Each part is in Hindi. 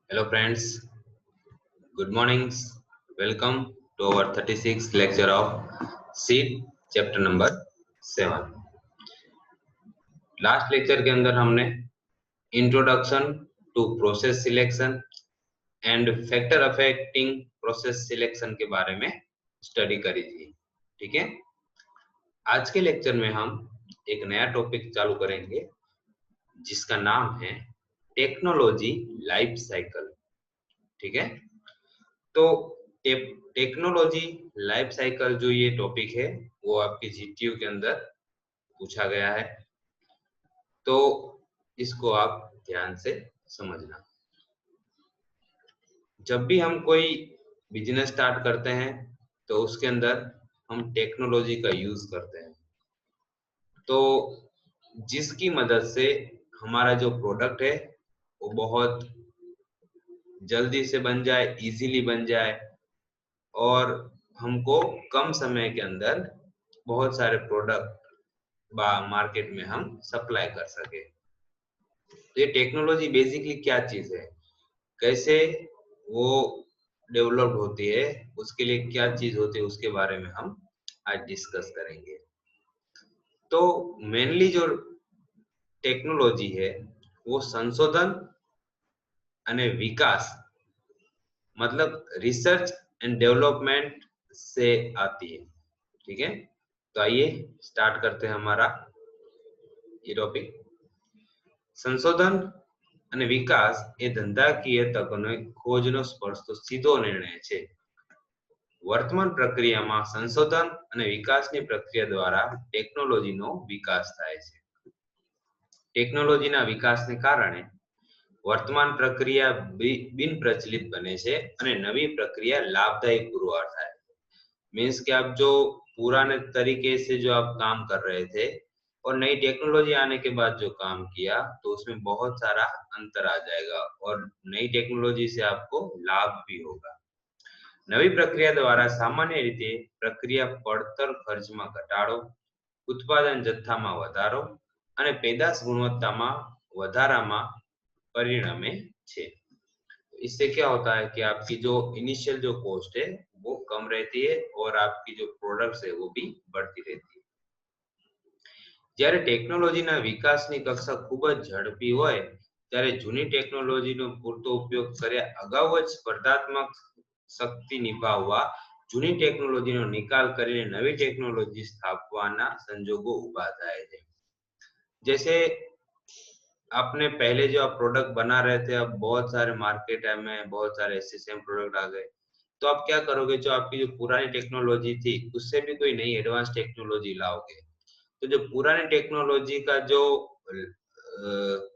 Hello friends, good mornings. Welcome to our 36th lecture of Seed chapter number 7. Last lecture के अंदर हमने introduction to process selection and factor affecting process selection के बारे में स्टडी करी थी। ठीक है, आज के लेक्चर में हम एक नया टॉपिक चालू करेंगे जिसका नाम है टेक्नोलॉजी लाइफ साइकिल। ठीक है, तो टेक्नोलॉजी लाइफ साइकिल जो ये टॉपिक है वो आपके जीटीयू के अंदर पूछा गया है, तो इसको आप ध्यान से समझना। जब भी हम कोई बिजनेस स्टार्ट करते हैं तो उसके अंदर हम टेक्नोलॉजी का यूज करते हैं, तो जिसकी मदद से हमारा जो प्रोडक्ट है वो बहुत जल्दी से बन जाए, इजीली बन जाए और हमको कम समय के अंदर बहुत सारे प्रोडक्ट मार्केट में हम सप्लाई कर सके। तो ये टेक्नोलॉजी बेसिकली क्या चीज है, कैसे वो डेवलप होती है, उसके लिए क्या चीज होती है, उसके बारे में हम आज डिस्कस करेंगे। तो मेनली जो टेक्नोलॉजी है वो संशोधन અને विकास मतलब रिसर्च एंड डेवलपमेंट से आती है। ठीक है, तो आइए स्टार्ट करते हैं हमारा ये टॉपिक। संशोधन અને વિકાસ એ ધંધાકીય તકોનો ખોજનો સ્પર્શતો સીધો નિર્ણય છે। વર્તમાન પ્રક્રિયામાં સંશોધન અને વિકાસની પ્રક્રિયા દ્વારા ટેકનોલોજીનો વિકાસ થાય છે। ટેકનોલોજીના વિકાસને કારણે વર્તમાન પ્રક્રિયા બિન प्रचलित बने છે અને નવી પ્રક્રિયા લાભદાયી પુરવાર થાય। मीन्स कि आप जो पुराने तरीके से जो आप काम कर रहे थे और नई टेक्नोलॉजी आने के बाद जो काम किया तो उसमें बहुत सारा अंतर आ जाएगा और नई टेक्नोलॉजी से आपको लाभ भी होगा। नवी प्रक्रिया द्वारा सामान्य रीते प्रक्रिया પડતર ખર્ચમાં ઘટાડો, उत्पादन જથ્થામાં વધારો અને પેદાશ ગુણવત્તામાં વધારામાં परिणमे छे। इससे क्या होता है कि आपकी जो इनिशियल जो कॉस्ट है वो कम रहती है और आपकी जो प्रोडक्ट्स है वो भी बढ़ती रहती है। જ્યારે ટેકનોલોજીના વિકાસની કક્ષા ખૂબ જ ઝડપી હોય ત્યારે જૂની ટેકનોલોજીનો પૂરતો ઉપયોગ કર્યા અગાઉ જ સ્પર્ધાત્મક શક્તિ નિભાવવા જૂની ટેકનોલોજીનો નિકાલ કરીને નવી ટેકનોલોજી સ્થાપવાના સંજોગો ઊભા થાય છે। जैसे आपने पहले जो आप प्रोडक्ट बना रहे थे, अब बहुत सारे मार्केट में बहुत सारे ऐसे सेम प्रोडक्ट आ गए, तो आप क्या करोगे, जो आपकी जो पुरानी टेक्नोलॉजी थी उससे भी कोई नई एडवांस टेक्नोलॉजी लाओगे। तो जो पुरानी टेक्नोलॉजी का जो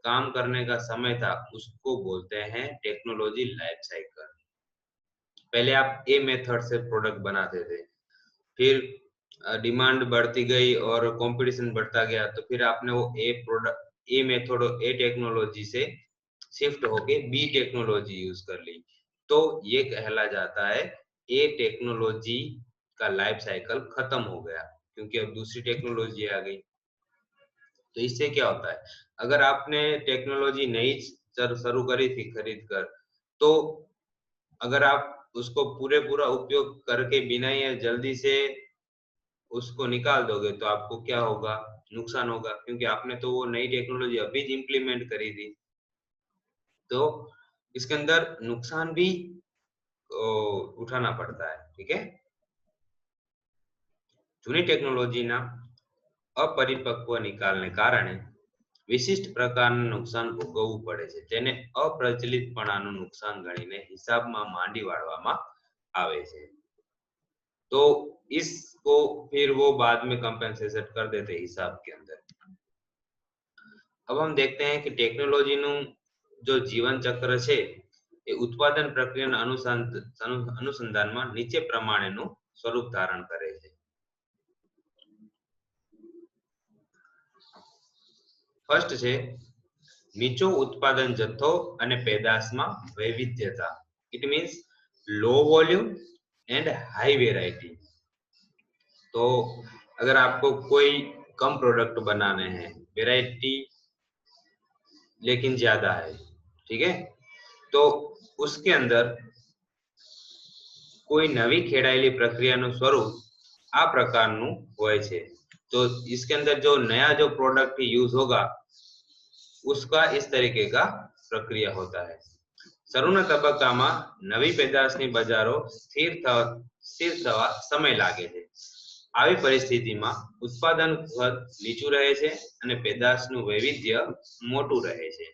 काम करने का समय था उसको बोलते हैं टेक्नोलॉजी लाइफ साइकिल। पहले आप ए मेथड से प्रोडक्ट बनाते थे, फिर डिमांड बढ़ती गई और कंपटीशन बढ़ता गया, तो फिर आपने वो ए मेथड और ए टेक्नोलॉजी से शिफ्ट होके बी टेक्नोलॉजी यूज कर ली, तो ये कहला जाता है ए टेक्नोलॉजी का लाइफ साइकिल खत्म हो गया क्योंकि अब दूसरी टेक्नोलॉजी आ गई। तो इससे क्या होता है, अगर आपने टेक्नोलॉजी नई शुरू करी थी खरीद कर, तो अगर आप उसको पूरा उपयोग करके बिना ही जल्दी से उसको निकाल दोगे तो आपको क्या होगा, नुकसान होगा, क्योंकि आपने तो वो नई टेक्नोलॉजी अभी इम्प्लीमेंट करी थी। तो इसके अंदर नुकसान भी उठाना पड़ता है। ठीक है, जूनी टेक्नोलॉजी ना अपरिपक्व निकालने कारणे विशिष्ट प्रकारનું नुकसान ભોગવવું પડે છે, તેને અપ્રચલિતપણાનું નુકસાન ગણીને હિસાબમાં માંડી વાળવામાં આવે છે। तो इसको फिर वो बाद में कंपेंसेशन कर देते हिसाब के अंदर। अब हम देखते हैं कि टेक्नोलॉजी નું जो जीवन चक्र છે એ ઉત્પાદન પ્રક્રિયાના અનુસંધાનમાં નીચે પ્રમાણેનું સ્વરૂપ ધારણ કરે છે। ફર્સ્ટ છે નીચો ઉત્પાદન જથ્થો અને પેદાશમાં વૈવિધ્યતા। It means low volume and high variety. तो अगर आपको कोई कम प्रोडक्ट बनाने हैं, वेराइटी लेकिन ज्यादा है, ठीक है, तो उसके अंदर कोई नवी खेड़ाયેલી प्रक्रियाનું स्वरूप આ પ્રકારનું હોય છે। तो इसके अंदर जो नया जो प्रोडक्ट यूज होगा उसका इस तरीके का प्रक्रिया होता है। શરૂના તબક્કામાં નવી પેદાશની બજારો સ્થિર થવા સમય લાગે છે। આવી પરિસ્થિતિમાં ઉત્પાદન ખર્ચ નીચું રહે છે અને પેદાશનું વૈવિધ્ય મોટું રહે છે।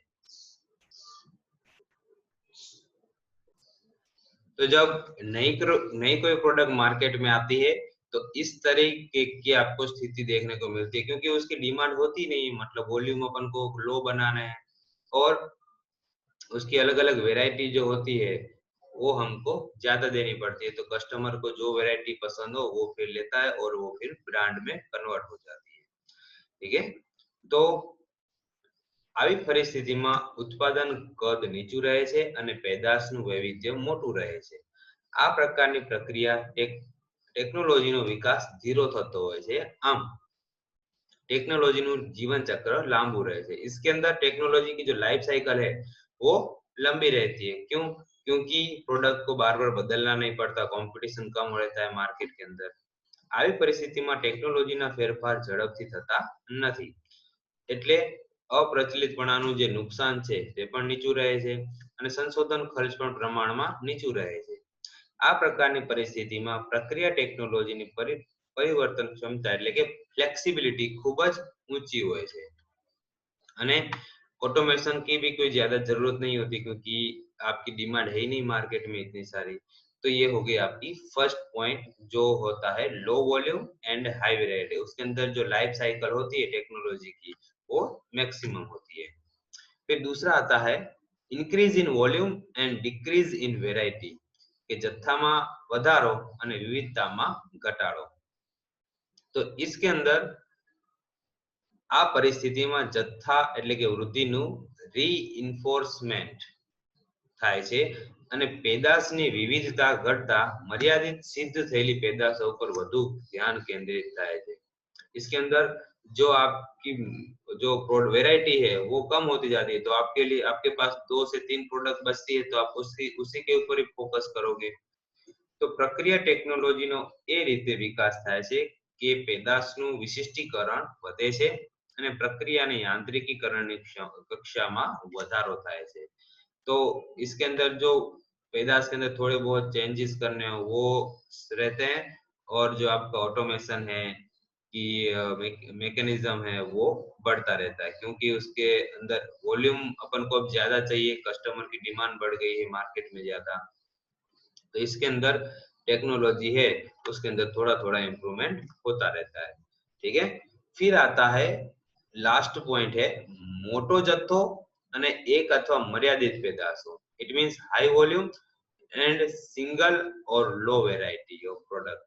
तो जब नई कोई प्रोडक्ट मार्केट में आती है तो इस तरीके की आपको स्थिति देखने को मिलती है, क्योंकि उसकी डिमांड होती नहीं, मतलब वॉल्यूम अपन को लो बनाना है और उसकी अलग अलग वेराइटी जो होती है वो हमको ज्यादा देनी पड़ती है। तो कस्टमर को जो वेराइटी पसंद हो वो फिर लेता है और वो फिर ब्रांड में कन्वर्ट हो जाती है। ठीक है, तो આવી પરિસ્થિતિમાં ઉત્પાદન કદ નીચું રહે છે અને પેદાશનું વૈવિધ્ય મોટું રહે છે। આ પ્રકારની પ્રક્રિયા ટેકનોલોજીનો વિકાસ ધીરો થતો હોય છે। આમ ટેકનોલોજીનું जीवन चक्र लांबू रहे છે। इसके अंदर टेक्नोलॉजी की जो लाइफ साइकिल है वो लंबी रहती है। क्यों? क्योंकि प्रोडक्ट को बार बार बदलना नहीं पड़ता, कंपटीशन कम रहता है मार्केट के अंदर। આવી પરિસ્થિતિમાં ટેકનોલોજીના ફેરફાર ઝડપથી થતા નથી, એટલે અપ્રચલિતપણાનું જે નુકસાન છે તે પણ નીચું રહે છે અને સંશોધન ખર્ચ પણ પ્રમાણમાં નીચું રહે છે। આ પ્રકારની પરિસ્થિતિમાં પ્રક્રિયા ટેકનોલોજીની પરિવર્તન ક્ષમતા એટલે કે ફ્લેક્સિબિલિટી ખૂબ જ ઊંચી હોય છે અને ऑटोमेशन की भी कोई ज्यादा जरूरत नहीं होती, क्योंकि आपकी डिमांड है ही नहीं मार्केट में इतनी सारी। तो ये हो गई आपकी फर्स्ट पॉइंट जो होता है low volume and high variety. उसके अंदर जो लाइफ साइकिल होती है टेक्नोलॉजी की वो मैक्सिमम होती है। फिर दूसरा आता है increase in volume and decrease in variety, કે જથ્થામાં વધારો અને વિવિધતામાં ઘટાડો। તો इसके अंदर આ પરિસ્થિતિમાં જથ્થા એટલે કે વૃદ્ધિનું રીઇન્ફોર્સમેન્ટ થાય છે અને પેદાશની વિવિધતા ઘટતા મર્યાદિત સિદ્ધ થયેલી પેદાશો પર વધુ ધ્યાન કેન્દ્રિત થાય છે। इसके अंदर जो आपकी जो वेराइटी है वो कम होती जाती है, तो आपके लिए आपके पास 2 से 3 प्रोडक्ट बचती है तो आप उसी के ऊपर ही फोकस करोगे। तो प्रक्रिया टेक्नोलॉजीનો એ રીતે વિકાસ થાય છે કે પેદાશનું વિશિષ્ટીકરણ વધે છે અને પ્રક્રિયાની યાંત્રિકીકરણની કક્ષામાં વધારો થાય છે। तो इसके अंदर जो पैदाश के अंदर थोड़े बहुत चेंजेस करने हैं वो रहते हैं और जो आपका ऑटोमेशन है कि मैकेनिज्म है वो बढ़ता रहता है, क्योंकि उसके अंदर वॉल्यूम अपन को अब ज्यादा चाहिए, कस्टमर की डिमांड बढ़ गई है मार्केट में ज्यादा। तो इसके अंदर टेक्नोलॉजी है उसके अंदर थोड़ा थोड़ा इम्प्रूवमेंट होता रहता है। ठीक है, फिर आता है लास्ट पॉइंट है मोटो जत्थो અને એક અથવા મર્યાદિત પેદાશો। It means high volume and single और लो वैरायटी ऑफ प्रोडक्ट।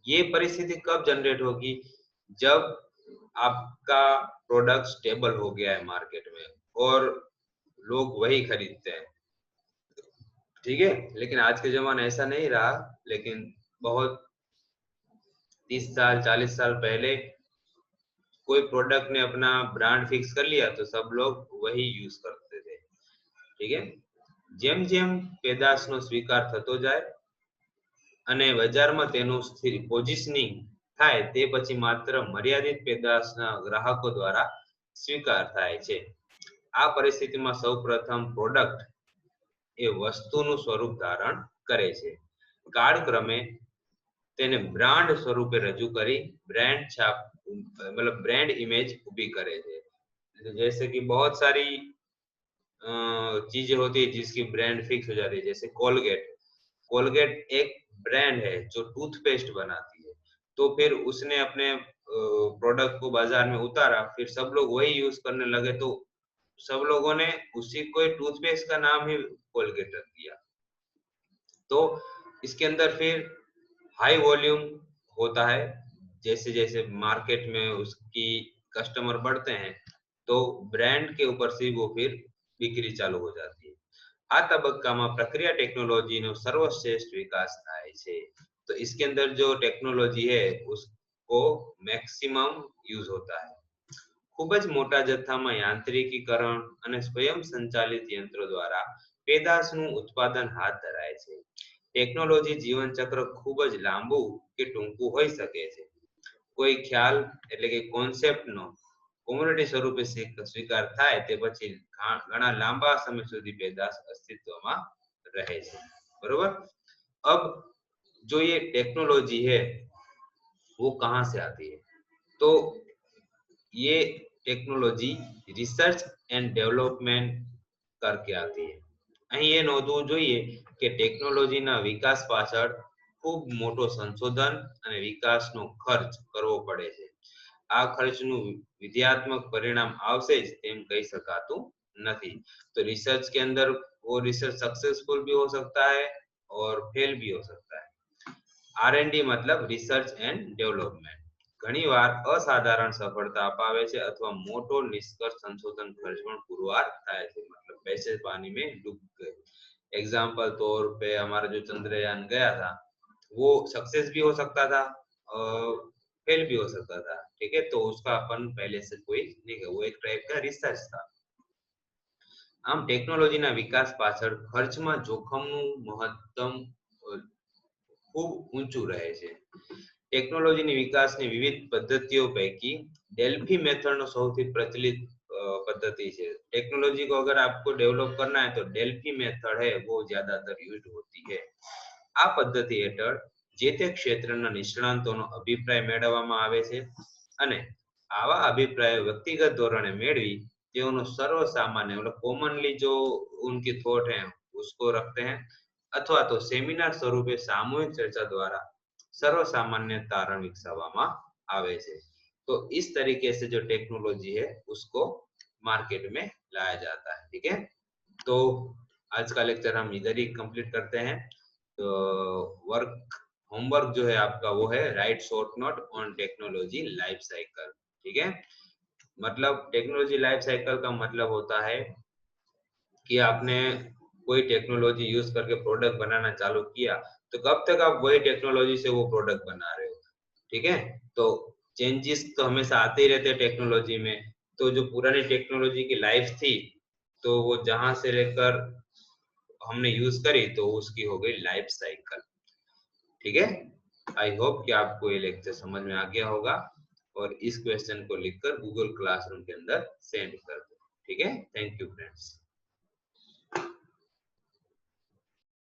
ये परिस्थिति कब जनरेट होगी? जब आपका प्रोडक्ट स्टेबल हो गया है मार्केट में और लोग वही खरीदते हैं। ठीक है, लेकिन आज के जमाना ऐसा नहीं रहा, लेकिन बहुत 30 साल 40 साल पहले कोई प्रोडक्ट ने अपना ब्रांड फिक्स कर लिया तो सब लोग वही यूज करते थे। ठीक है, જેમ જેમ પેદાશનો સ્વીકાર થતો જાય અને બજારમાં તેનું સ્થિર પોઝિશનિંગ થાય તે પછી માત્ર મર્યાદિત પેદાશના ગ્રાહકો દ્વારા સ્વીકાર થાય છે। આ પરિસ્થિતિમાં સૌપ્રથમ પ્રોડક્ટ એ વસ્તુનું સ્વરૂપ ધારણ કરે છે। કાળક્રમે તેને બ્રાન્ડ સ્વરૂપે રજૂ કરી બ્રાન્ડ છાપ मतलब ब्रांड इमेज उभी करे थे। जैसे कि बहुत सारी चीजें होती है जिसकी ब्रांड फिक्स हो जाती है, जैसे कोलगेट एक ब्रांड है जो टूथपेस्ट बनाती है। तो फिर उसने अपने प्रोडक्ट को बाजार में उतारा, फिर सब लोग वही यूज करने लगे, तो सब लोगों ने उसी को टूथपेस्ट का नाम ही कोलगेट रख दिया। तो इसके अंदर फिर हाई वॉल्यूम होता है, जैसे जैसे मार्केट में उसकी कस्टमर बढ़ते हैं तो ब्रांड के ऊपर से वो फिर बिक्री चालू हो जाती है। आ तबक्काમાં प्रक्रिया टेक्नोलॉजीનો सर्वश्रेष्ठ विकास થાય છે। तो इसके अंदर जो टेक्नोलॉजी है उसको मैक्सिमम यूज होता है। ખૂબ જ મોટા જથ્થામાં યાંત્રિકીકરણ અને સ્વયં સંચાલિત યંત્રો દ્વારા પેદાશનું ઉત્પાદન હાથ ધરાય છે. ટેકનોલોજી જીવન ચક્ર ખૂબ જ લાંબુ કે ટૂંકું હોઈ શકે છે. કોઈ ખ્યાલ એટલે કે કોન્સેપ્ટનો કોમ્યુનિટી સ્વરૂપે સ્વીકાર થાય તે પછી ઘણા લાંબા સમય સુધી પેદાશ અસ્તિત્વમાં રહે છે. बरोबर. अब जो ये टेक्नोलॉजी है वो कहाँ से आती है? तो ये टेक्नोलॉजी रिसर्च एंड डेवलपमेंट करके आती है. અહીં એ નોંધવું જોઈએ કે ટેકનોલોજીના વિકાસ પાછળ ખૂબ મોટો સંશોધન અને વિકાસનો ખર્ચ કરવો પડે છે. આ ખર્ચનું વિધ્યાત્મક પરિણામ આવશે જ તેમ કહી શકાતું નથી. तो रिसर्च के अंदर वो रिसर्च सक्सेसफुल भी हो सकता है और फेल भी हो सकता है. R&D मतलब रिसर्च एंड डेवलपमेंट ઘણીવાર અસાધારણ સફળતા અપાવે છે અથવા મોટો નિષ્કર્ષ સંશોધન ખર્ચ પણ પુરવાર થાય છે. मतलब पैसे पानी में डूब गए. एग्जाम्पल तौर पे हमारा जो चंद्रयान गया था वो सक्सेस भी हो सकता था फेल भी हो सकता था. ठीक है, तो उसका अपन पहले से कोई नहीं, वो एक टाइप का रिसर्च था. આમ ટેકનોલોજીના વિકાસ પાછળ ખર્ચમાં જોખમનું મહત્તમ ખૂબ ઊંચું રહે છે. ટેકનોલોજીની વિકાસની વિવિધ પદ્ધતિઓ પૈકી डेल्फी मेथड સૌથી પ્રચલિત पद्धति है. टेक्नोलॉजी को अगर आपको डेवलप करना है तो डेल्फी मेथड है वो ज्यादातर यूज होती है. આ પદ્ધતિ હેઠળ જે તે ક્ષેત્રના નિષ્ણાંતોનો અભિપ્રાય મેળવવામાં આવે છે અને આવા અભિપ્રાયો વ્યક્તિગત ધોરણે મેળવી તેઓનો સર્વસામાન્ય मतलब कॉमनली जो उनकी थॉट है उसको रखते हैं अथवा तो सेमिनार स्वरूपे सामूहिक चर्चा द्वारा सर्वसामान्य तारण विकसावવામાં આવે છે. तो इस तरीके से जो टेक्नोलॉजी है उसको मार्केट में लाया जाता है. ठीक है, तो आज का लेक्चर हम इधर ही कंप्लीट करते हैं. तो होमवर्क जो है आपका वो है right short note on technology life cycle. ठीक है, मतलब टेक्नोलॉजी लाइफ साइकिल का मतलब होता है कि आपने कोई टेक्नोलॉजी यूज करके प्रोडक्ट बनाना चालू किया तो कब तक आप वही टेक्नोलॉजी से वो प्रोडक्ट बना रहे हो. ठीक है, तो चेंजेस तो हमेशा आते ही रहते हैं टेक्नोलॉजी में. तो जो पुरानी टेक्नोलॉजी की लाइफ थी तो वो जहां से लेकर हमने यूज करी तो उसकी हो गई लाइफ साइकिल. ठीक है, आई होप कि आपको ये लेक्चर समझ में आ गया होगा और इस क्वेश्चन को लिखकर गूगल क्लासरूम के अंदर सेंड कर दो. ठीक है, थैंक यू फ्रेंड्स.